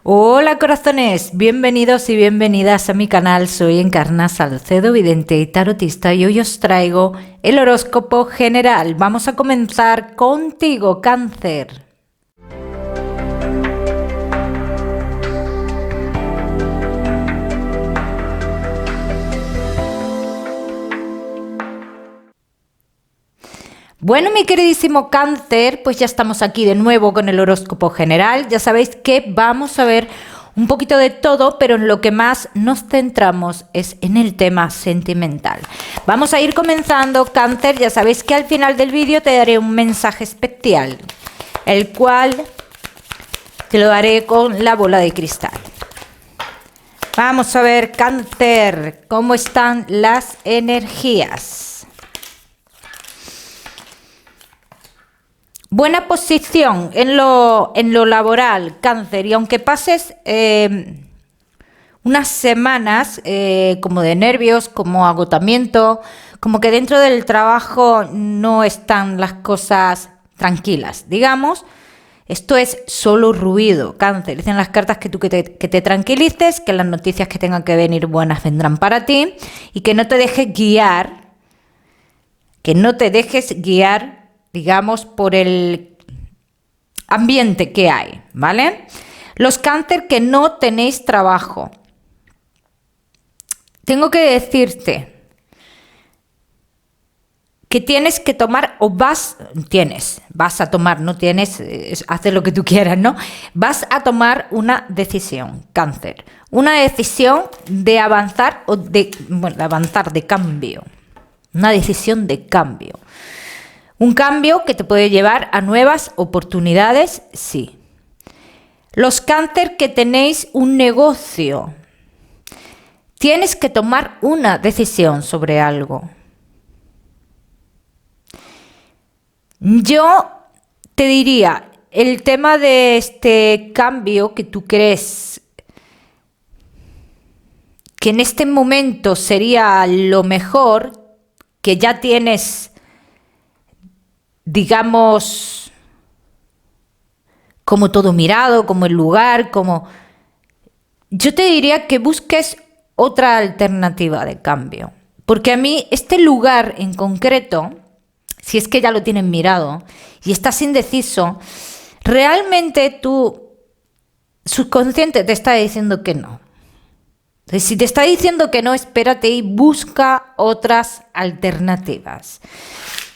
Hola corazones, bienvenidos y bienvenidas a mi canal. Soy Encarna Salcedo, vidente y tarotista, y hoy os traigo el horóscopo general. Vamos a comenzar contigo, Cáncer. Bueno, mi queridísimo Cáncer, pues ya estamos aquí de nuevo con el horóscopo general. Ya sabéis que vamos a ver un poquito de todo, pero en lo que más nos centramos es en el tema sentimental. Vamos a ir comenzando, Cáncer. Ya sabéis que al final del vídeo te daré un mensaje especial, el cual te lo daré con la bola de cristal. Vamos a ver, Cáncer, cómo están las energías. Buena posición en lo laboral, Cáncer, y aunque pases unas semanas como de nervios, como agotamiento, como que dentro del trabajo no están las cosas tranquilas, digamos, esto es solo ruido, Cáncer. Dicen las cartas que te tranquilices, que las noticias que tengan que venir buenas vendrán para ti y que no te dejes guiar, digamos, por el ambiente que hay, ¿vale? Los Cáncer que no tenéis trabajo. Tengo que decirte que tienes que tomar, vas a tomar, no tienes, haz lo que tú quieras, ¿no? Vas a tomar una decisión, Cáncer. Una decisión de avanzar de cambio. Una decisión de cambio. Un cambio que te puede llevar a nuevas oportunidades, sí. Los Cáncer que tenéis un negocio, tienes que tomar una decisión sobre algo. Yo te diría, el tema de este cambio que tú crees que en este momento sería lo mejor, que ya tienes, digamos, como todo mirado, como el lugar, como... Yo te diría que busques otra alternativa de cambio. Porque a mí este lugar en concreto, si es que ya lo tienes mirado y estás indeciso, realmente tu subconsciente te está diciendo que no. Entonces, si te está diciendo que no, espérate y busca otras alternativas.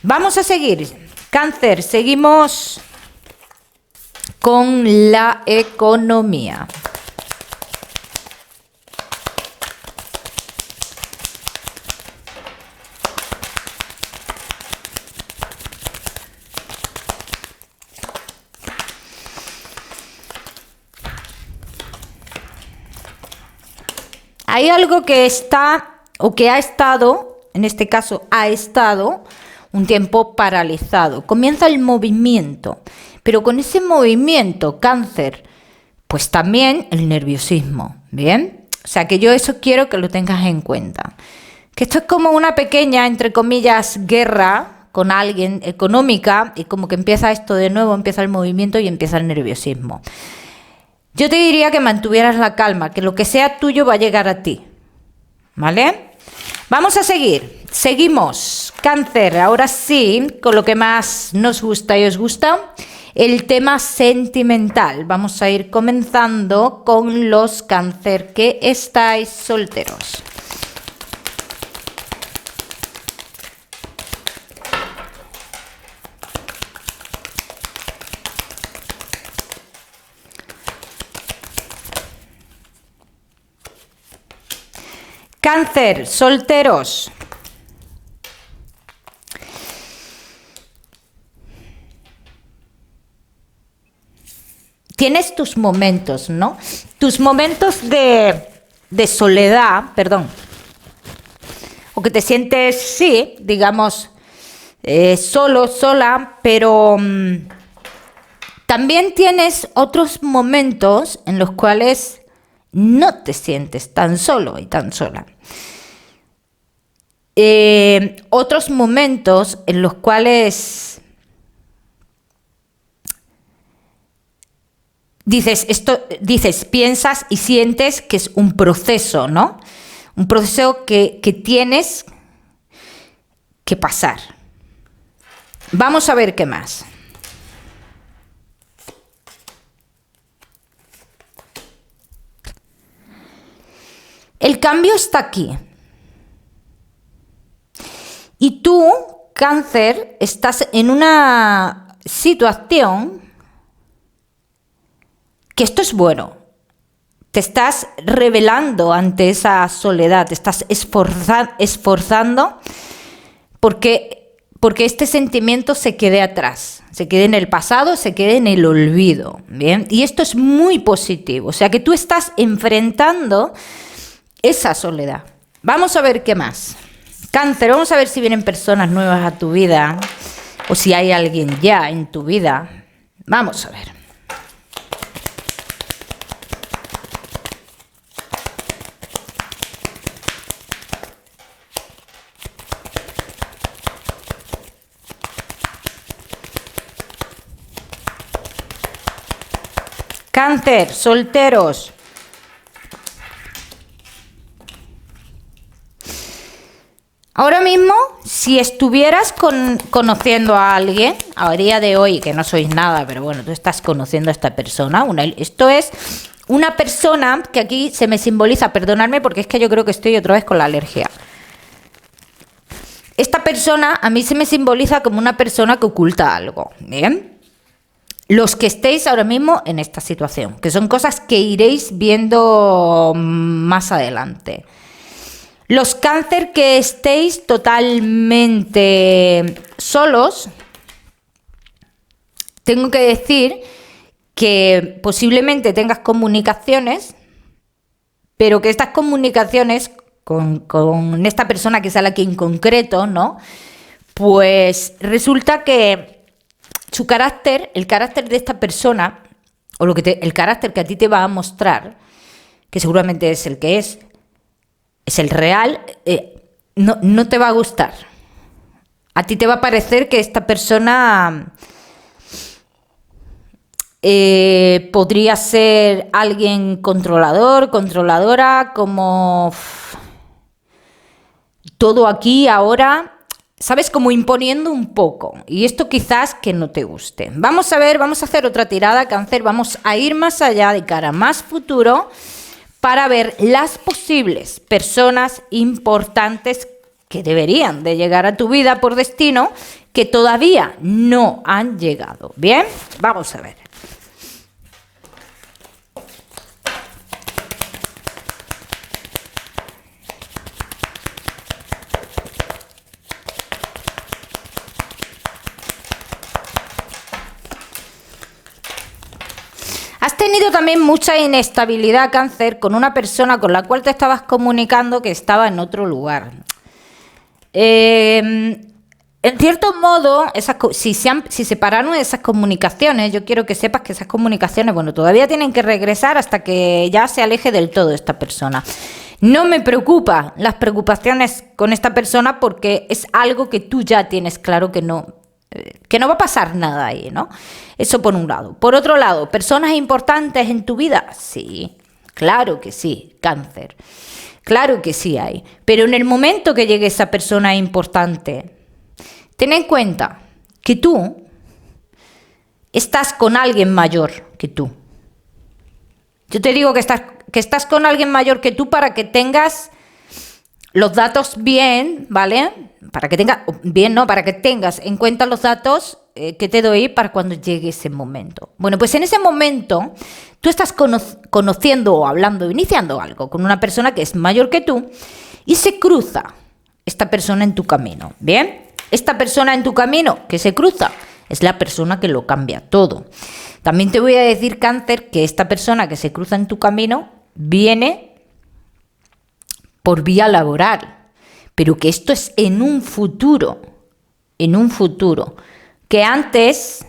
Vamos a seguir. Cáncer, seguimos con la economía. Hay algo que está o que ha estado, en este caso ha estado un tiempo paralizado. Comienza el movimiento, pero con ese movimiento, Cáncer, pues también el nerviosismo, ¿bien? O sea que yo eso quiero que lo tengas en cuenta. Que esto es como una pequeña, entre comillas, guerra con alguien económica, y como que empieza esto de nuevo, empieza el movimiento y empieza el nerviosismo. Yo te diría que mantuvieras la calma, que lo que sea tuyo va a llegar a ti, ¿vale? Vamos a seguir. Seguimos, Cáncer, ahora sí, con lo que más nos gusta y os gusta, el tema sentimental. Vamos a ir comenzando con los Cáncer que estáis solteros. Cáncer, solteros. Tienes tus momentos, ¿no? Tus momentos de soledad, perdón. O que te sientes, sí, digamos, solo, sola, pero también tienes otros momentos en los cuales no te sientes tan solo y tan sola. Otros momentos en los cuales piensas y sientes que es un proceso, ¿no? Un proceso que tienes que pasar. Vamos a ver qué más. El cambio está aquí. Y tú, Cáncer, estás en una situación que esto es bueno. Te estás revelando ante esa soledad, te estás esforzando porque este sentimiento se quede atrás, se quede en el pasado, se quede en el olvido, ¿bien? Y esto es muy positivo, o sea que tú estás enfrentando esa soledad. Vamos a ver qué más. Cáncer, vamos a ver si vienen personas nuevas a tu vida o si hay alguien ya en tu vida. Vamos a ver. Cáncer, solteros. Ahora mismo, si estuvieras conociendo a alguien, a día de hoy, que no sois nada, pero bueno, tú estás conociendo a esta persona. Esto es una persona que aquí se me simboliza, perdonadme porque es que yo creo que estoy otra vez con la alergia. Esta persona a mí se me simboliza como una persona que oculta algo, ¿bien? Los que estéis ahora mismo en esta situación, que son cosas que iréis viendo más adelante. Los Cáncer que estéis totalmente solos, tengo que decir que posiblemente tengas comunicaciones, pero que estas comunicaciones con esta persona que sale aquí en concreto, ¿no? Pues resulta que su carácter, el carácter de esta persona, o el carácter que a ti te va a mostrar, que seguramente es el que es el real, no te va a gustar. A ti te va a parecer que esta persona podría ser alguien controlador, controladora, como todo aquí, ahora, ¿sabes? Como imponiendo un poco. Y esto quizás que no te guste. Vamos a ver, vamos a hacer otra tirada, Cáncer. Vamos a ir más allá, de cara a más futuro, para ver las posibles personas importantes que deberían de llegar a tu vida por destino, que todavía no han llegado. ¿Bien? Vamos a ver. Has tenido también mucha inestabilidad, Cáncer, con una persona con la cual te estabas comunicando que estaba en otro lugar. En cierto modo, si se separaron esas comunicaciones, yo quiero que sepas que esas comunicaciones, bueno, todavía tienen que regresar hasta que ya se aleje del todo esta persona. No me preocupa las preocupaciones con esta persona porque es algo que tú ya tienes claro que no va a pasar nada ahí, ¿no? Eso por un lado. Por otro lado, ¿personas importantes en tu vida? Sí, claro que sí, Cáncer. Claro que sí hay. Pero en el momento que llegue esa persona importante, ten en cuenta que tú estás con alguien mayor que tú. Yo te digo que estás con alguien mayor que tú para que tengas los datos bien, ¿vale? Para que tengas en cuenta los datos que te doy para cuando llegue ese momento. Bueno, pues en ese momento tú estás conociendo o hablando, iniciando algo con una persona que es mayor que tú y se cruza esta persona en tu camino, ¿bien? Esta persona en tu camino que se cruza es la persona que lo cambia todo. También te voy a decir, Cáncer, que esta persona que se cruza en tu camino viene por vía laboral, pero que esto es en un futuro, que antes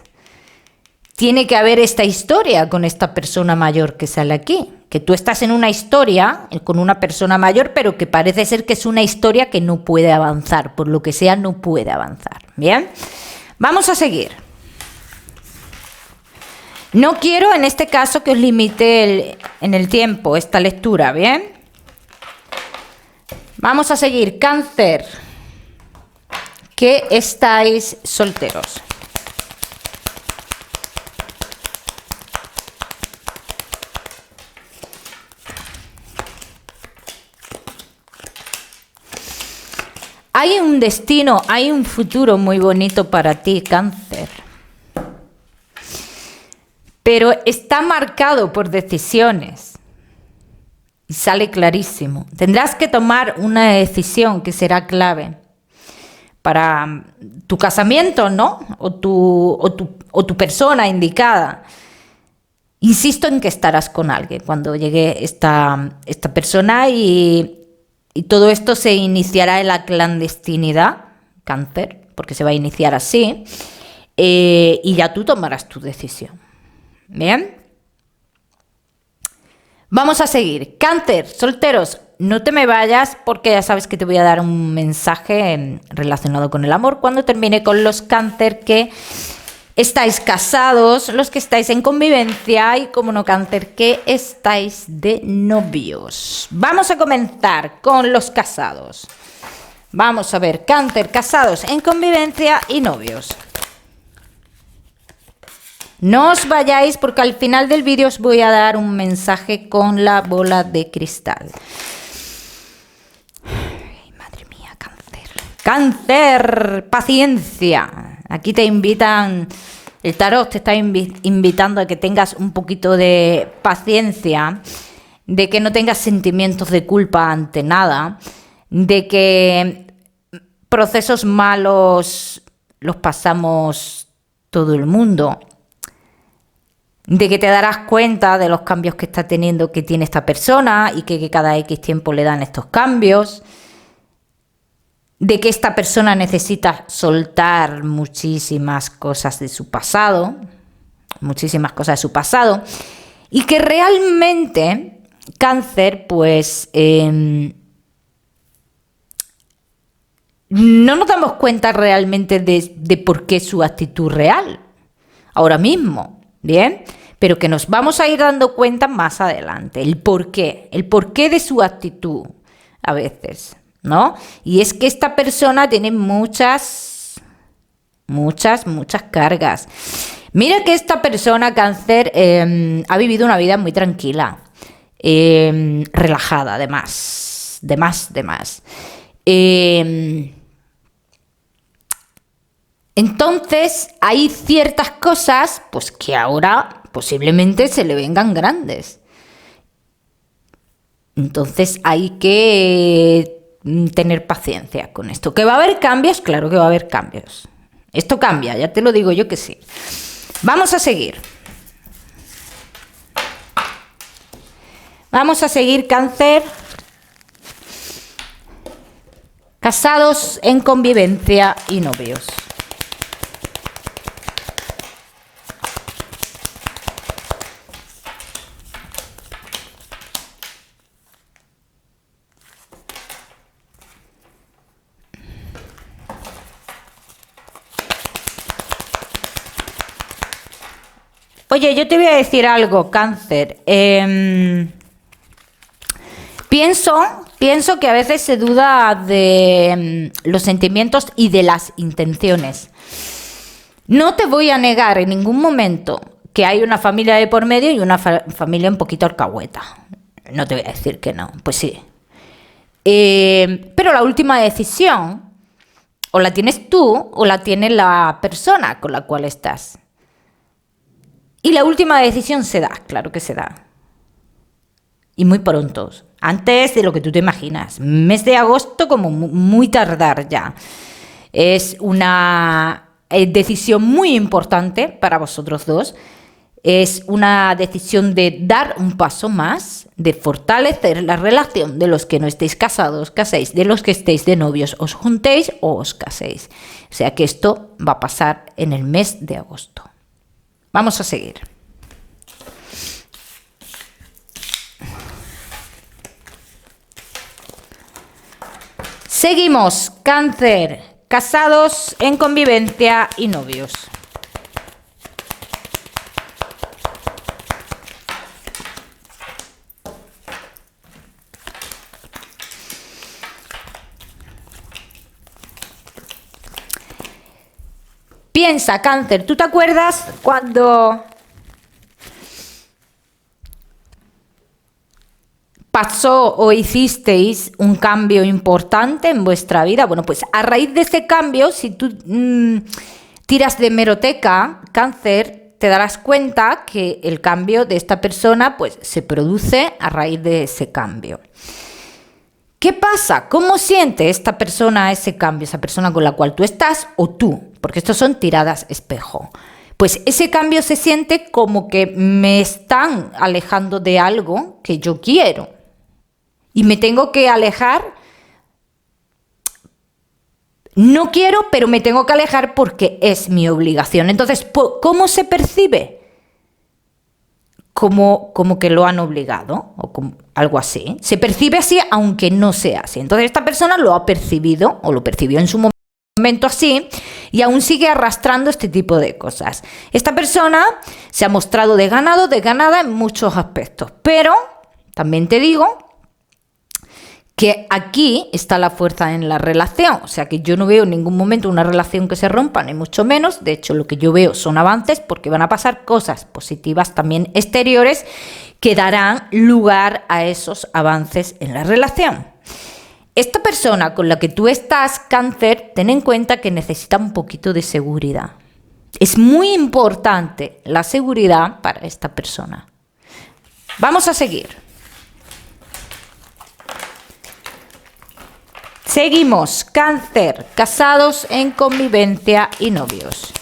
tiene que haber esta historia con esta persona mayor que sale aquí, que tú estás en una historia con una persona mayor, pero que parece ser que es una historia que no puede avanzar, por lo que sea no puede avanzar, ¿bien? Vamos a seguir. No quiero en este caso que os limite en el tiempo esta lectura, ¿bien? Vamos a seguir. Cáncer, que estáis solteros. Hay un destino, hay un futuro muy bonito para ti, Cáncer. Pero está marcado por decisiones. Y sale clarísimo. Tendrás que tomar una decisión que será clave para tu casamiento, ¿no? O tu persona indicada. Insisto en que estarás con alguien cuando llegue esta persona y todo esto se iniciará en la clandestinidad, Cáncer, porque se va a iniciar así, y ya tú tomarás tu decisión. ¿Bien? Vamos a seguir. Cáncer, solteros, no te me vayas porque ya sabes que te voy a dar un mensaje relacionado con el amor cuando termine con los Cáncer que estáis casados, los que estáis en convivencia y, como no, Cáncer, que estáis de novios. Vamos a comenzar con los casados. Vamos a ver, Cáncer, casados, en convivencia y novios. No os vayáis porque al final del vídeo os voy a dar un mensaje con la bola de cristal. Ay, madre mía, Cáncer. Cáncer, paciencia. Aquí te invitan, el tarot te está invitando a que tengas un poquito de paciencia, de que no tengas sentimientos de culpa ante nada, de que procesos malos los pasamos todo el mundo, de que te darás cuenta de los cambios que está teniendo, que tiene esta persona y que cada X tiempo le dan estos cambios, de que esta persona necesita soltar muchísimas cosas de su pasado, y que realmente, Cáncer, pues no nos damos cuenta realmente de por qué su actitud real, ahora mismo, ¿bien? Pero que nos vamos a ir dando cuenta más adelante, el porqué de su actitud a veces, ¿no? Y es que esta persona tiene muchas cargas. Mira que esta persona, Cáncer, ha vivido una vida muy tranquila, relajada, además, de más. Entonces, hay ciertas cosas, pues, que ahora posiblemente se le vengan grandes. Entonces, hay que tener paciencia con esto. ¿Que va a haber cambios? Claro que va a haber cambios. Esto cambia, ya te lo digo yo que sí. Vamos a seguir. Vamos a seguir, Cáncer. Casados en convivencia y novios. Oye, yo te voy a decir algo, Cáncer. Pienso que a veces se duda de los sentimientos y de las intenciones. No te voy a negar en ningún momento que hay una familia de por medio y una familia un poquito alcahueta. No te voy a decir que no, pues sí. Pero la última decisión o la tienes tú o la tiene la persona con la cual estás. Y la última decisión se da, claro que se da. Y muy pronto, antes de lo que tú te imaginas. Mes de agosto como muy tardar ya. Es una decisión muy importante para vosotros dos. Es una decisión de dar un paso más, de fortalecer la relación de los que no estéis casados, caséis, de los que estéis de novios, os juntéis o os caséis. O sea que esto va a pasar en el mes de agosto. Vamos a seguir. Seguimos, Cáncer, casados en convivencia y novios. piensa, Cáncer, ¿tú te acuerdas cuando pasó o hicisteis un cambio importante en vuestra vida? Bueno, pues a raíz de ese cambio, si tú tiras de hemeroteca, Cáncer, te darás cuenta que el cambio de esta persona pues se produce a raíz de ese cambio. ¿Qué pasa? ¿Cómo siente esta persona ese cambio? Esa persona con la cual tú estás o tú, porque estos son tiradas espejo. Pues ese cambio se siente como que me están alejando de algo que yo quiero. Y me tengo que alejar. No quiero, pero me tengo que alejar porque es mi obligación. Entonces, ¿cómo se percibe? Como que lo han obligado o como algo así. Se percibe así aunque no sea así. Entonces esta persona lo ha percibido o lo percibió en su momento así y aún sigue arrastrando este tipo de cosas. Esta persona se ha mostrado desganada en muchos aspectos, pero también te digo que aquí está la fuerza en la relación, o sea que yo no veo en ningún momento una relación que se rompa, ni mucho menos. De hecho, lo que yo veo son avances porque van a pasar cosas positivas también exteriores que darán lugar a esos avances en la relación. Esta persona con la que tú estás, Cáncer, ten en cuenta que necesita un poquito de seguridad. Es muy importante la seguridad para esta persona. Vamos a seguir. Seguimos, Cáncer, casados en convivencia y novios.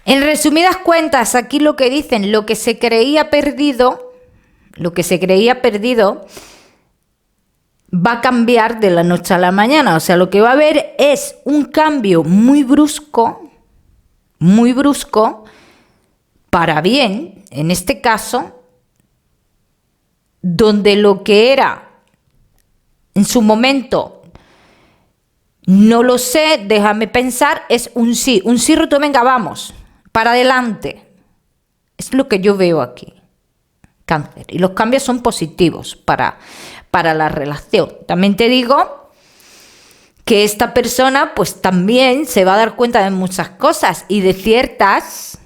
En resumidas cuentas, aquí lo que dicen, lo que se creía perdido va a cambiar de la noche a la mañana. O sea, lo que va a haber es un cambio muy brusco, para bien, en este caso, donde lo que era en su momento, no lo sé, déjame pensar, es un sí roto, venga, vamos. Para adelante. Es lo que yo veo aquí, Cáncer. Y los cambios son positivos para la relación. También te digo que esta persona pues también se va a dar cuenta de muchas cosas y de ciertas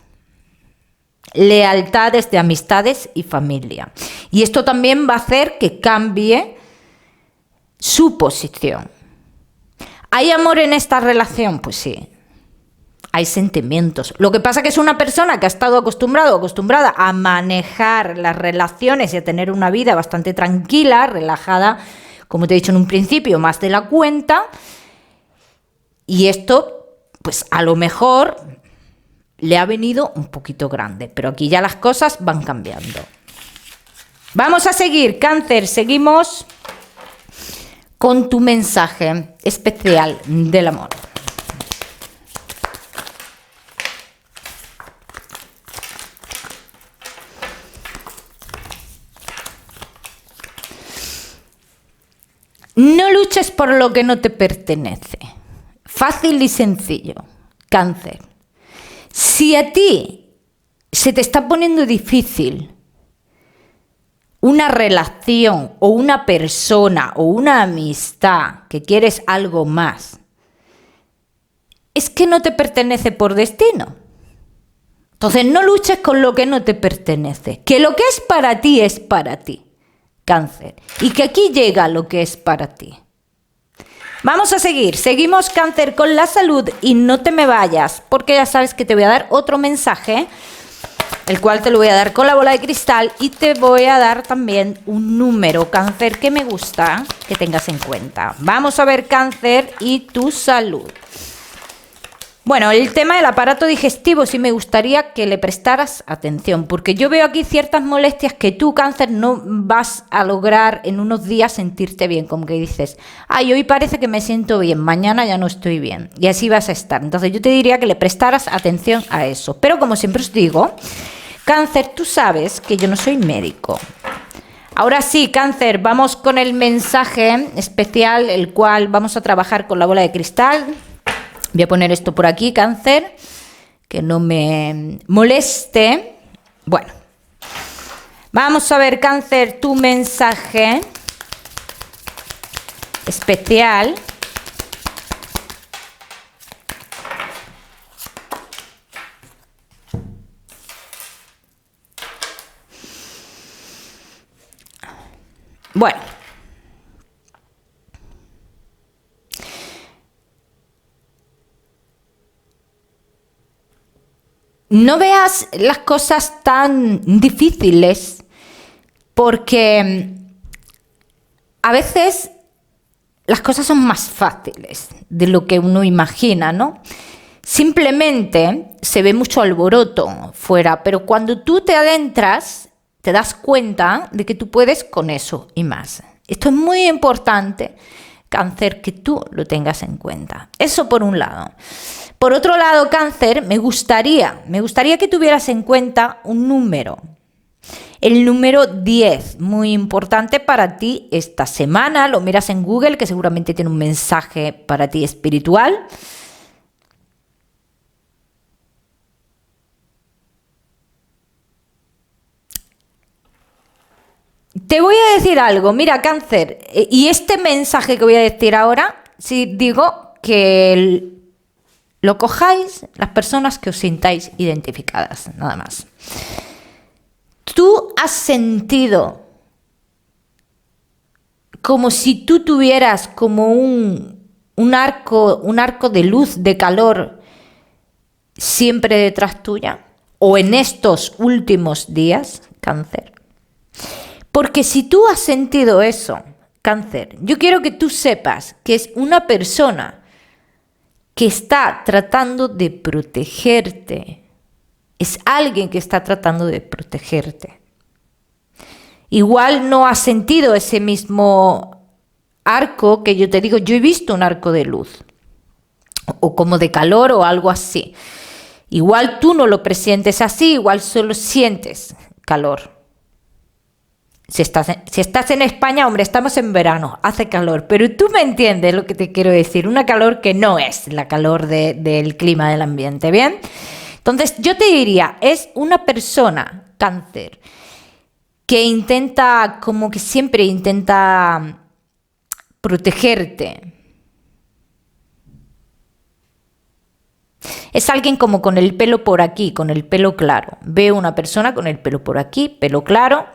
lealtades de amistades y familia. Y esto también va a hacer que cambie su posición. ¿Hay amor en esta relación? Pues sí. Hay sentimientos. Lo que pasa es que es una persona que ha estado acostumbrada a manejar las relaciones y a tener una vida bastante tranquila, relajada, como te he dicho en un principio, más de la cuenta. Y esto, pues a lo mejor le ha venido un poquito grande, pero aquí ya las cosas van cambiando. Vamos a seguir, Cáncer, seguimos con tu mensaje especial del amor. No luches por lo que no te pertenece. Fácil y sencillo, Cáncer. Si a ti se te está poniendo difícil una relación o una persona o una amistad que quieres algo más, es que no te pertenece por destino. Entonces no luches con lo que no te pertenece. Que lo que es para ti es para ti, Cáncer. Y que aquí llega lo que es para ti. Vamos a seguir. Seguimos, Cáncer, con la salud y no te me vayas, porque ya sabes que te voy a dar otro mensaje, el cual te lo voy a dar con la bola de cristal y te voy a dar también un número, Cáncer, que me gusta que tengas en cuenta. Vamos a ver, Cáncer, y tu salud. Bueno, el tema del aparato digestivo sí me gustaría que le prestaras atención, porque yo veo aquí ciertas molestias que tú, Cáncer, no vas a lograr en unos días sentirte bien, como que dices, ay, hoy parece que me siento bien, mañana ya no estoy bien, y así vas a estar. Entonces yo te diría que le prestaras atención a eso. Pero como siempre os digo, Cáncer, tú sabes que yo no soy médico. Ahora sí, Cáncer, vamos con el mensaje especial, el cual vamos a trabajar con la bola de cristal. Voy a poner esto por aquí, Cáncer, que no me moleste. Bueno, vamos a ver, Cáncer, tu mensaje especial. Bueno, no veas las cosas tan difíciles, porque a veces las cosas son más fáciles de lo que uno imagina, ¿no? Simplemente se ve mucho alboroto fuera, pero cuando tú te adentras, te das cuenta de que tú puedes con eso y más. Esto es muy importante, Cáncer, que tú lo tengas en cuenta. Eso por un lado. Por otro lado, Cáncer, me gustaría que tuvieras en cuenta un número. El número 10, muy importante para ti esta semana. Lo miras en Google, que seguramente tiene un mensaje para ti espiritual. Te voy a decir algo, mira, Cáncer, y este mensaje que voy a decir ahora, si digo que lo cojáis las personas que os sintáis identificadas, nada más. Tú has sentido como si tú tuvieras como un arco de luz, de calor, siempre detrás tuya, o en estos últimos días, Cáncer. Porque si tú has sentido eso, Cáncer, yo quiero que tú sepas que es una persona que está tratando de protegerte. Es alguien que está tratando de protegerte. Igual no has sentido ese mismo arco que yo te digo, yo he visto un arco de luz, o como de calor o algo así. Igual tú no lo presientes así, igual solo sientes calor. Si estás en España, hombre, estamos en verano, hace calor, pero tú me entiendes lo que te quiero decir, una calor que no es la calor del clima del ambiente, ¿bien? Entonces yo te diría, es una persona, Cáncer, que intenta, como que siempre intenta protegerte. Es alguien como con el pelo por aquí, con el pelo claro. Veo una persona con el pelo por aquí, pelo claro,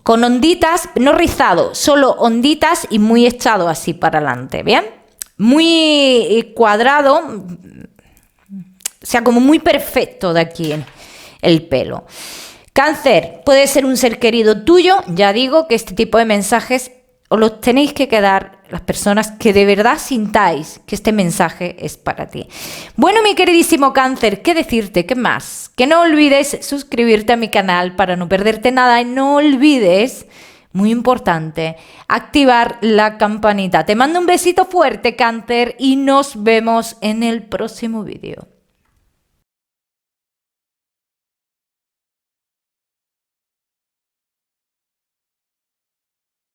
con onditas, no rizado, solo onditas y muy echado así para adelante, ¿bien? Muy cuadrado, o sea, como muy perfecto de aquí el pelo. Cáncer, puede ser un ser querido tuyo, ya digo que este tipo de mensajes os los tenéis que quedar las personas que de verdad sintáis que este mensaje es para ti. Bueno, mi queridísimo Cáncer, ¿qué decirte? ¿Qué más? Que no olvides suscribirte a mi canal para no perderte nada y no olvides, muy importante, activar la campanita. Te mando un besito fuerte, Cáncer, y nos vemos en el próximo vídeo.